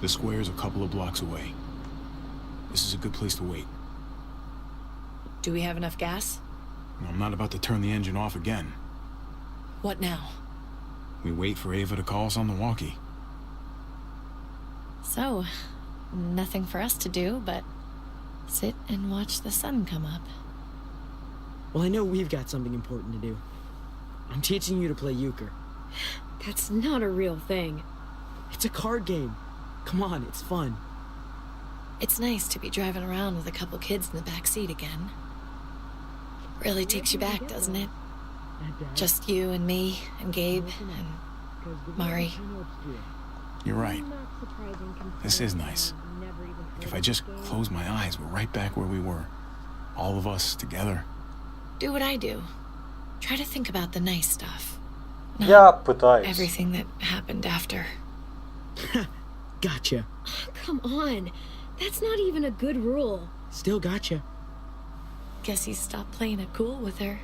The square's a couple of blocks away. This is a good place to wait. Do we have enough gas? I'm not about to turn the engine off again. What now? We wait for Ava to call us on the walkie. So, nothing for us to do but sit and watch the sun come up. Well, I know we've got something important to do. I'm teaching you to play euchre. That's not a real thing. It's a card game. Come on, it's fun. It's nice to be driving around with a couple kids in the back seat again. Really takes you back, doesn't it? Just you and me and Gabe and Mari. You're right. This is nice. If I just close my eyes, we're right back where we were. All of us together. Do what I do. Try to think about the nice stuff. Я Not пытаюсь. everything that happened after. Gotcha. Come on. That's not even a good rule. Still gotcha. Guess he stopped playing it cool with her.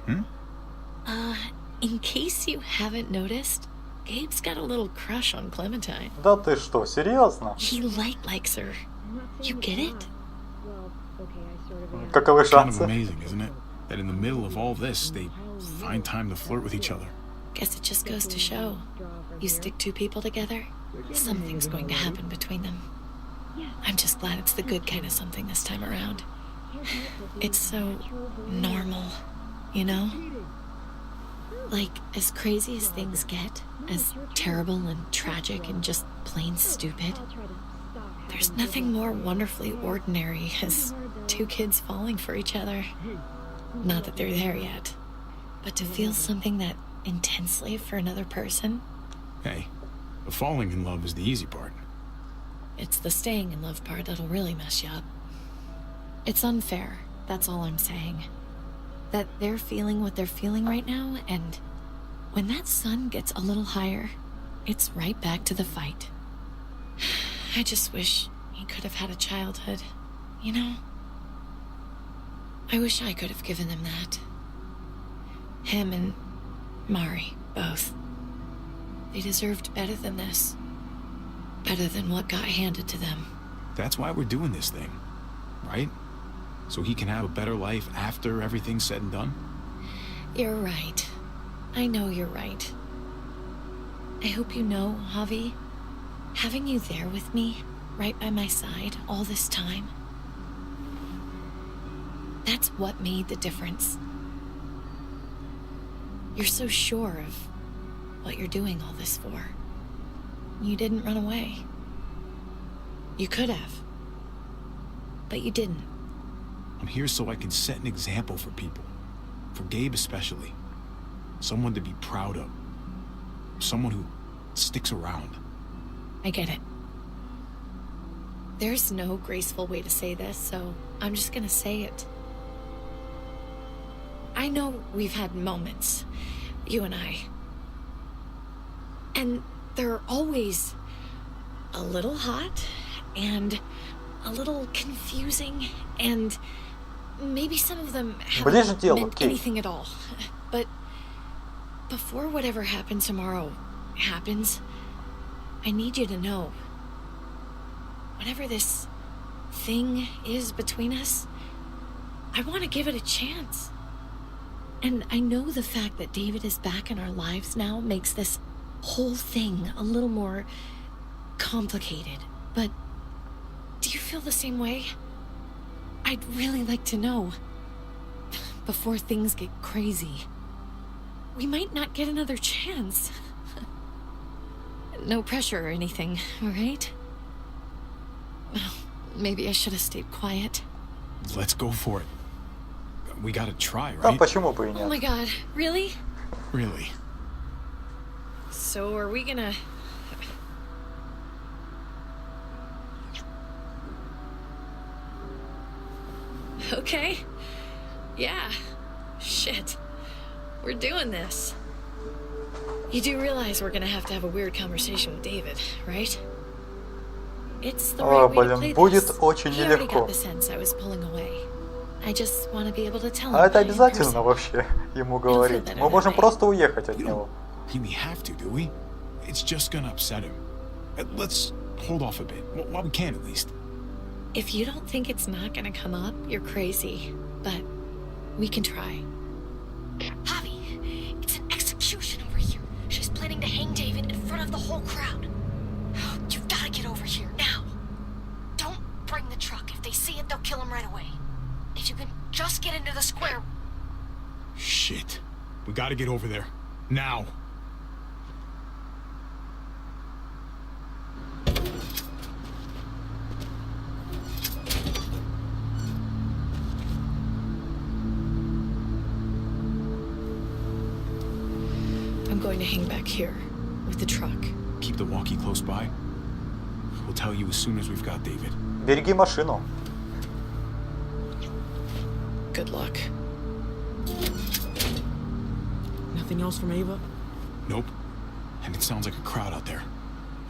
In case you haven't noticed, Gabe's got a little crush on Clementine. Да ты что, серьезно? He likes her. You get it? Well, okay, I sort of am. Каковы Kind of шансы? amazing, isn't it? That in the middle of all this, they find time to flirt with each other. Guess it just goes to show. You stick two people together, something's going to happen between them. I'm just glad it's the good kind of something this time around. It's so normal, you know? Like, as crazy as things get, as terrible and tragic and just plain stupid, there's nothing more wonderfully ordinary as two kids falling for each other. Not that they're there yet, but to feel something that intensely for another person, Hey, the falling in love is the easy part. it's the staying in love part that'll really mess you up. It's unfair, that's all I'm saying. That they're feeling what they're feeling right now, and when that sun gets a little higher, it's right back to the fight. I just wish he could have had a childhood, you know? I wish I could have given them that. Him and Mari, both. They deserved better than this. Better than what got handed to them. That's why we're doing this thing, right? So he can have a better life after everything's said and done? You're right. I know you're right. I hope you know, Javi, having you there with me, right by my side, all this time, that's what made the difference. You're so sure of what you're doing all this for. You didn't run away. You could have. But you didn't. I'm here so I can set an example for people. For Gabe especially. Someone to be proud of. Someone who sticks around. I get it. There's no graceful way to say this, so I'm just gonna say it. I know we've had moments, you and I. And they're always a little hot and a little confusing, and maybe some of them Ближе haven't дело, meant Кейт. anything at all. But before whatever happens tomorrow happens, I need you to know, whatever this thing is between us, I want to give it a chance. And I know the fact that David is back in our lives now makes this whole thing a little more complicated. But do you feel the same way? I'd really like to know. Before things get crazy. We might not get another chance. No pressure or anything, all right? Well, maybe I should have stayed quiet. Let's go for it. We gotta try, Да right? почему бы и Oh my нет? god, really? Really. So are we gonna... Okay. Yeah. Shit. We're doing this. You do realize we're gonna have a weird conversation with David, right? It's the right way to play Блин, будет this. очень He already нелегко. got the sense I was pulling away. I just want to be able to tell him А это in обязательно person. вообще ему feel говорить. better Мы that можем way. просто уехать от We него. don't really have to, do we? It's just gonna upset him. Let's hold off a bit. While we can, at least. If you don't think it's not gonna come up, you're crazy. But we can try. Javi, it's an execution over here. She's planning to hang David in front of the whole crowd. You've gotta get over here, now. Don't bring the truck. If they see it, they'll kill him right away. If you can just get into the square... Shit. We gotta get over there. Now. I'm going to hang back here with the truck. Keep the walkie close by. We'll tell you as soon as we've got David. Береги машину. Good luck. Nothing else from Ava? Nope. And it sounds like a crowd out there.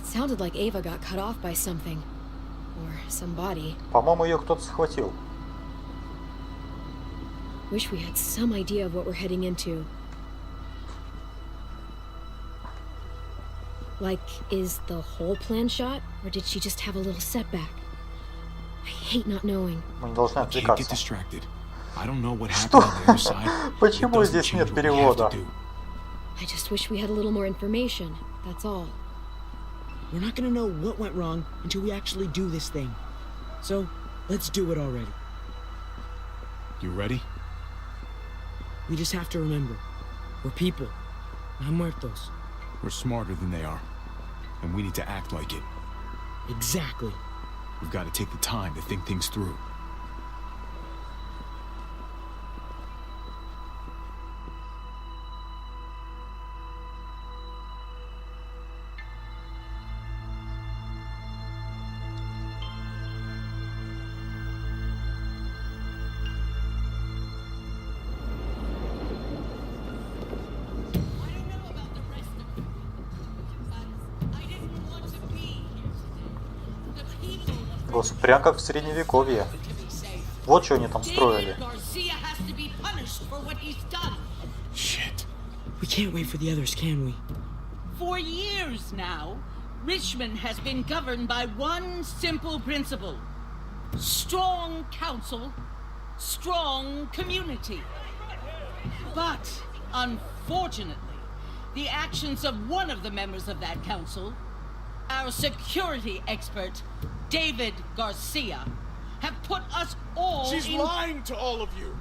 It sounded like Ava got cut off by something. Or somebody. По-моему, ее кто-то схватил. Wish we had some idea of what we're heading into. Like, is the whole plan shot? Or did she just have a little setback? I hate not knowing. Мы не должны Can't get отвлекаться. distracted. I don't know what happened on the other side. but it Почему doesn't здесь change нет what we have to перевода? do. I just wish we had a little more information. That's all. We're not gonna know what went wrong until we actually do this thing. So, let's do it already. You ready? We just have to remember, we're people, not muertos. We're smarter than they are. And we need to act like it. Exactly. We've got to take the time to think things through. Господи, прям как в средневековье. Вот что они там строили. Shit. We can't wait for the others, can we? For years now, Richmond has been governed by one simple principle. Strong council, strong community. But, unfortunately, the actions of one of the members of that council, our security expert, David Garcia, have put us all She's in... lying to all of you.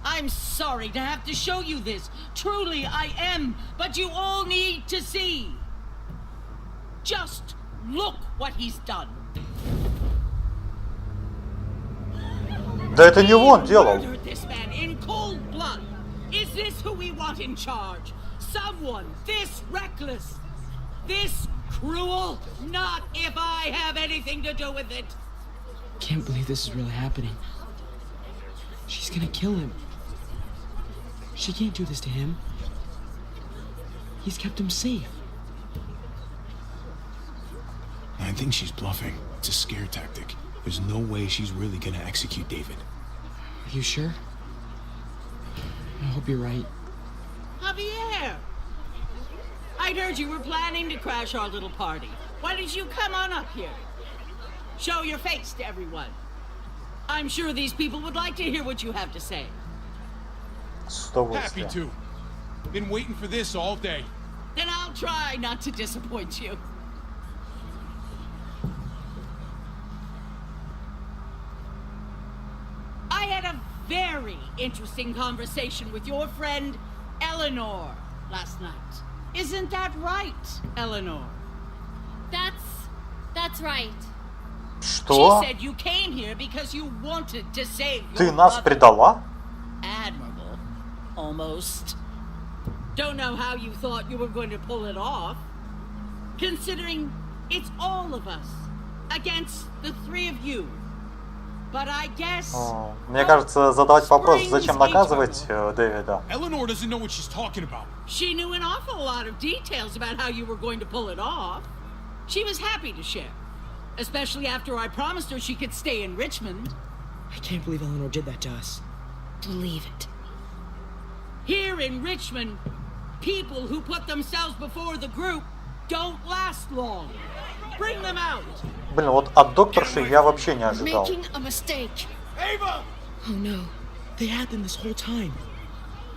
I'm sorry to have to show you this. Truly, I am. But you all need to see. Just look what he's done. Да это не он делал. Murdered this man in cold blood. Is this who we want in charge? Someone this reckless, this cruel? Not if I have anything to do with it. Can't believe this is really happening. She's gonna kill him. She can't do this to him. He's kept him safe. I think she's bluffing. It's a scare tactic. There's no way she's really gonna execute David. Are you sure? I hope you're right. Javier! I'd heard you were planning to crash our little party. Why did you come on up here? Show your face to everyone. I'm sure these people would like to hear what you have to say. С Happy удовольствием. to. Been waiting for this all day. Then I'll try not to disappoint you. I had a very interesting conversation with your friend Eleanor last night. Isn't that right, Eleanor? That's right. Что? She said you came here because you wanted to save your Ты нас mother. предала? Admirable. Almost. Don't know how you thought you were going to pull it off. Considering it's all of us against the three of you. But I guess... Мне кажется, задавать вопрос, зачем наказывать Дэвида. Eleanor doesn't know what she's talking about. She knew an awful lot of details about how you were going to pull it off. She was happy to share. Especially after I promised her she could stay in Richmond. I can't believe Eleanor did that to us. Believe it. Here in Richmond, people who put themselves before the group don't last long. Bring them out. Блин, вот от докторши я вообще не ожидал. Making a mistake. Ava! Oh no. They had them this whole time.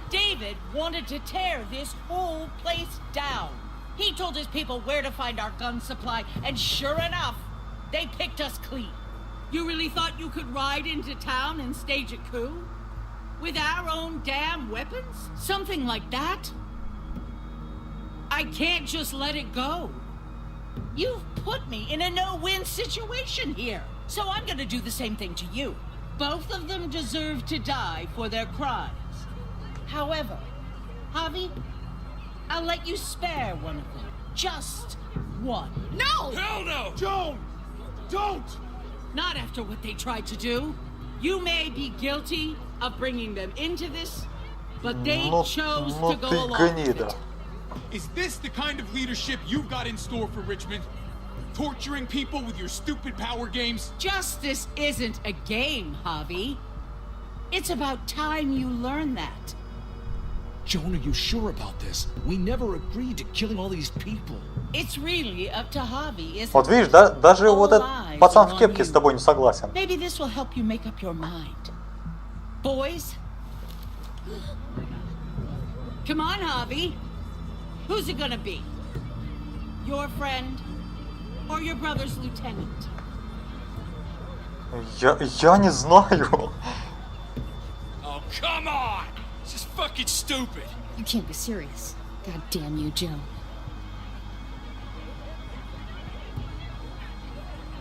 David wanted to tear this whole place down. He told his people where to find our gun supply, and sure enough, they picked us clean. You really thought you could ride into town and stage a coup? With our own damn weapons? Something like that? I can't just let it go. You've put me in a no-win situation here, so I'm gonna do the same thing to you. Both of them deserve to die for their crimes. However, Javi, I'll let you spare one of them. Just one. No! Hell no! Joan! Don't! Not after what they tried to do. You may be guilty of bringing them into this, but they chose to go ты along with гнида. it. Is this the kind of leadership you've got in store for Richmond? Torturing people with your stupid power games? Justice isn't a game, Javi. It's about time you learn that. Joan, are you sure about this? We never agreed to killing all these people. It's really up to Javi, isn't Вот it? видишь, да, даже вот All этот eyes пацан are в on кепке you. с тобой не согласен. Maybe this will help you make up your mind. Boys? Come on, Javi. Who's it gonna be? Your friend or your brother's lieutenant? Я не знаю. Oh, come on! This is fucking stupid! You can't be serious. God damn you, Joe.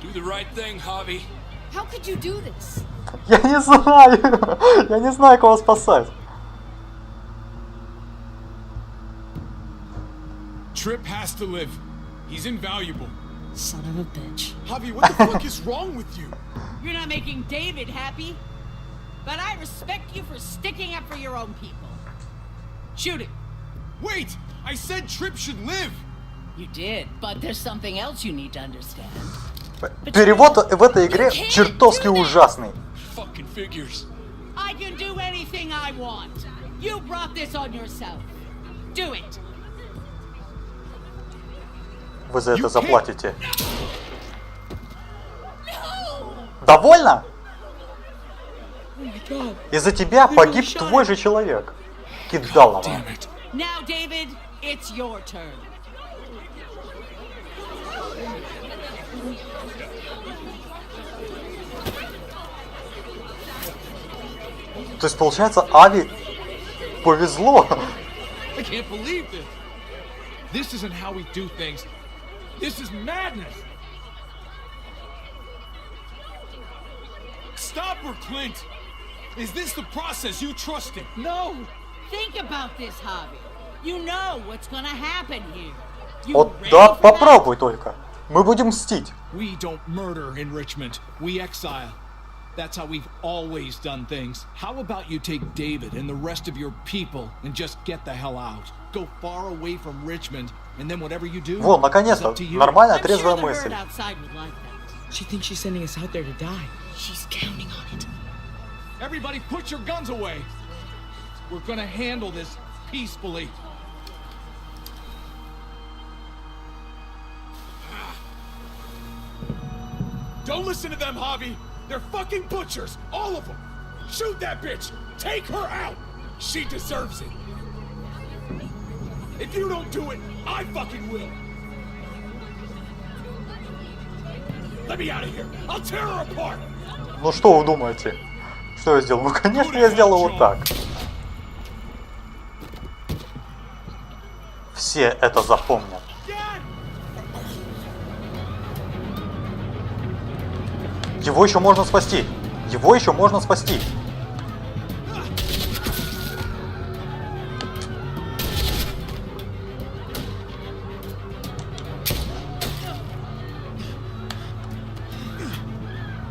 Do the right thing, Javi. How could you do this? Я не знаю. Я не знаю, кого спасать. Trip has to live. He's invaluable. Son of a bitch. Javi, what the fuck is wrong with you? You're not making David happy, but I respect you for sticking up for your own people. Shoot it. Wait! I said Trip should live! You did, but there's something else you need to understand. Перевод в этой игре чертовски ужасный. Fucking figures. I can do anything I want. You brought this on yourself. Do it. Вы за это заплатите. Довольно? Из-за тебя погиб твой же человек. Кидалова. Now, David, it's your turn. То есть, получается, Ави повезло. I can't believe this. This isn't how we do things. This is madness. Stop her, Clint. Is this the process you trusted? No. Think about this, Javi. You know what's gonna happen here. You Вот ready да, for that? попробуй только. Мы будем мстить. We don't murder in Richmond. We exile. That's how we've always done things. How about you take David and the rest of your people and just get the hell out? Go far away from Richmond, and then whatever you do, Вон, is наконец-то, up to you. нормальная I'm трезвая sure the мысль. herd outside would like that. She thinks she's sending us out there to die. She's counting on it. Everybody put your guns away. We're gonna handle this peacefully. Don't listen to them, Javi. They're fucking butchers, all of them. Shoot that bitch. Take her out. She deserves it. If you don't do it, I fucking will. Let me out of here. I'll tear her apart. Ну что вы думаете? Что я сделал? Ну конечно я сделал вот так. Все это запомнят. Его еще можно спасти. Его еще можно спасти.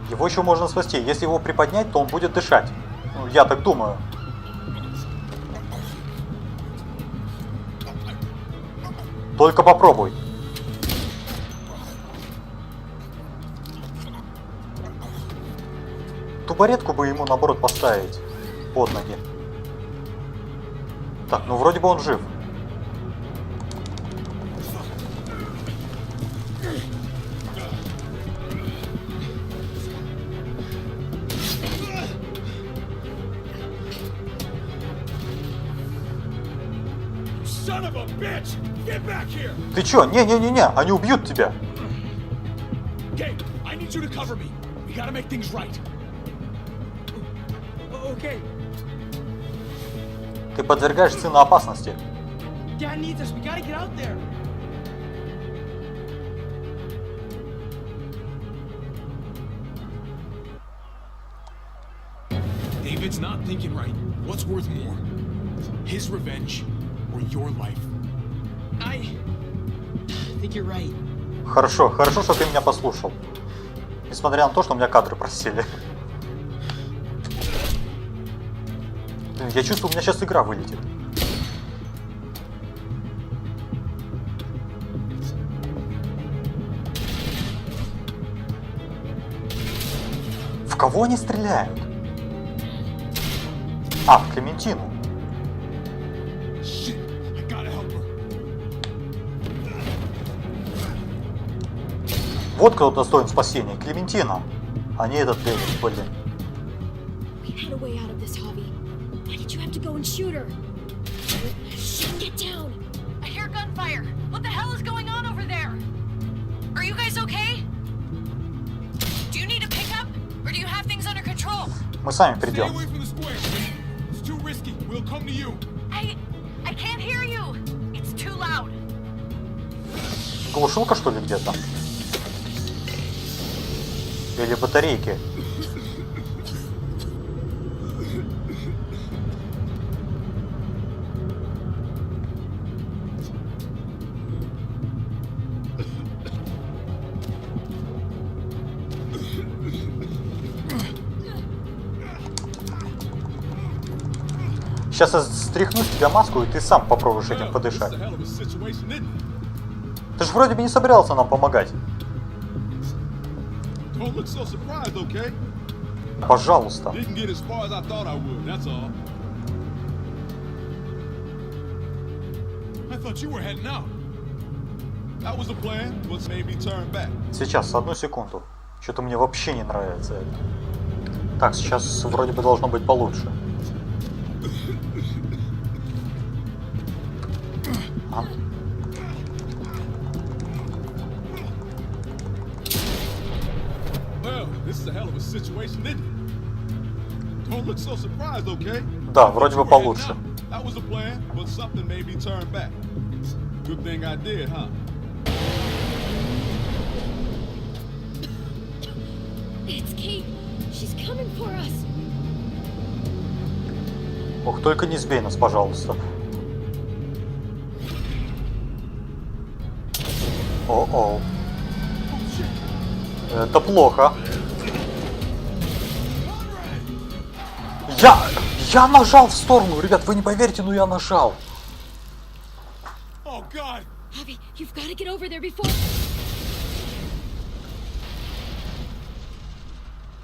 Его еще можно спасти. Если его приподнять, то он будет дышать. Ну, я так думаю. Только попробуй. Тубаретку бы ему наоборот поставить под ноги. Так, ну вроде бы он жив. son of a bitch! Get back here! Ты чё? Не-не-не-не, они убьют тебя. Gabe, I need you to cover me. We gotta make things right. Okay. Ты подвергаешь сына опасности. Dad needs us. We gotta get out there. David's not thinking right. What's worth more? His revenge or your life? I think you're right. Хорошо, хорошо, что ты меня послушал. Несмотря на то, что у меня кадры просели. Я чувствую, у меня сейчас игра вылетит. В кого они стреляют? А, в Клементину. Shit, I gotta help her. Вот кто достоин спасения. Клементина. А не этот Дэвид, блин. We had a way out of this, Javi. Why did you have to go and shoot her? Shit, get down! I hear gunfire. What the hell is going on over there? Are you guys okay? Do you need a pickup? Or do you have things under control? Мы сами Stay придем. away from the square. It's too risky. We'll come to you. I can't hear you. It's too loud. Глушилка, что ли, где-то? Или батарейки? Сейчас я стряхну с тебя маску, и ты сам попробуешь этим подышать. It's a hell of a situation, isn't it? Ты же вроде бы не собирался нам помогать. Don't look so surprised, okay? Пожалуйста. Didn't get as far as I thought I would, that's all. I thought you were heading out. That was the plan, what's made me turn back. Сейчас, одну секунду. Что-то мне вообще не нравится это. Так, сейчас вроде бы должно быть получше. А? Well, this is a hell of a situation, isn't it? Don't look so surprised, okay? Да, вроде бы получше. That was the plan, but something made me turn back. Good thing I did, huh? It's Kate. She's coming for us. Ох, только не сбей нас, пожалуйста. О-о. Это плохо. Я нажал в сторону, ребят, вы не поверите, но я нажал. Oh, God. Javi, you've got to get over there before.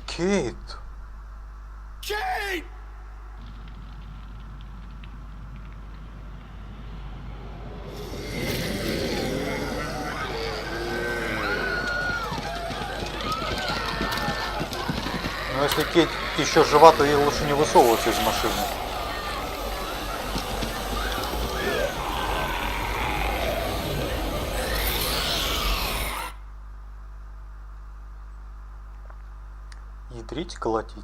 Кейт. Kate! Но если Кейт еще жива, то ей лучше не высовываться из машины. Ядрить, колотить.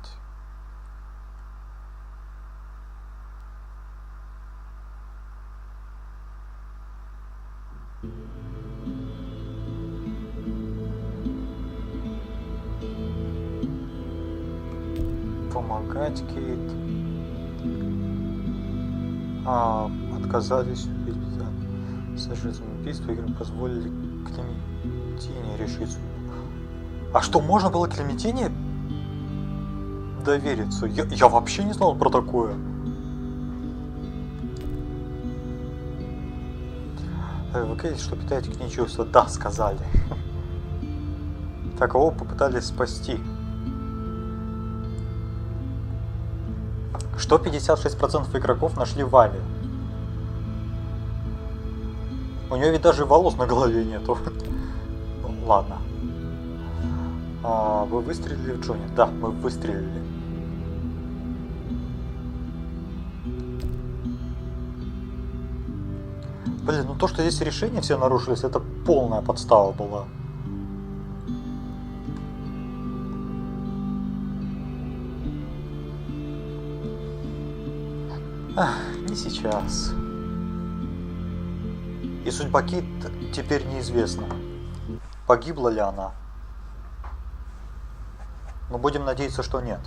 Помогать Кейт. Отказались совершить самоубийство, игры позволили Клементине решить судьбу. А что, можно было Клементине довериться? Я вообще не знал про такое. Вы говорите, что питаете к ней чувства? Да, сказали. Так, кого попытались спасти? Что 56% игроков нашли в Аве? У нее ведь даже волос на голове нету. Ну, ладно. Вы выстрелили в Джонни? Да, мы выстрелили. Блин, ну то, что здесь решения все нарушились, это полная подстава была. Ах, не сейчас. И судьба Кит теперь неизвестна. Погибла ли она? Но будем надеяться, что нет.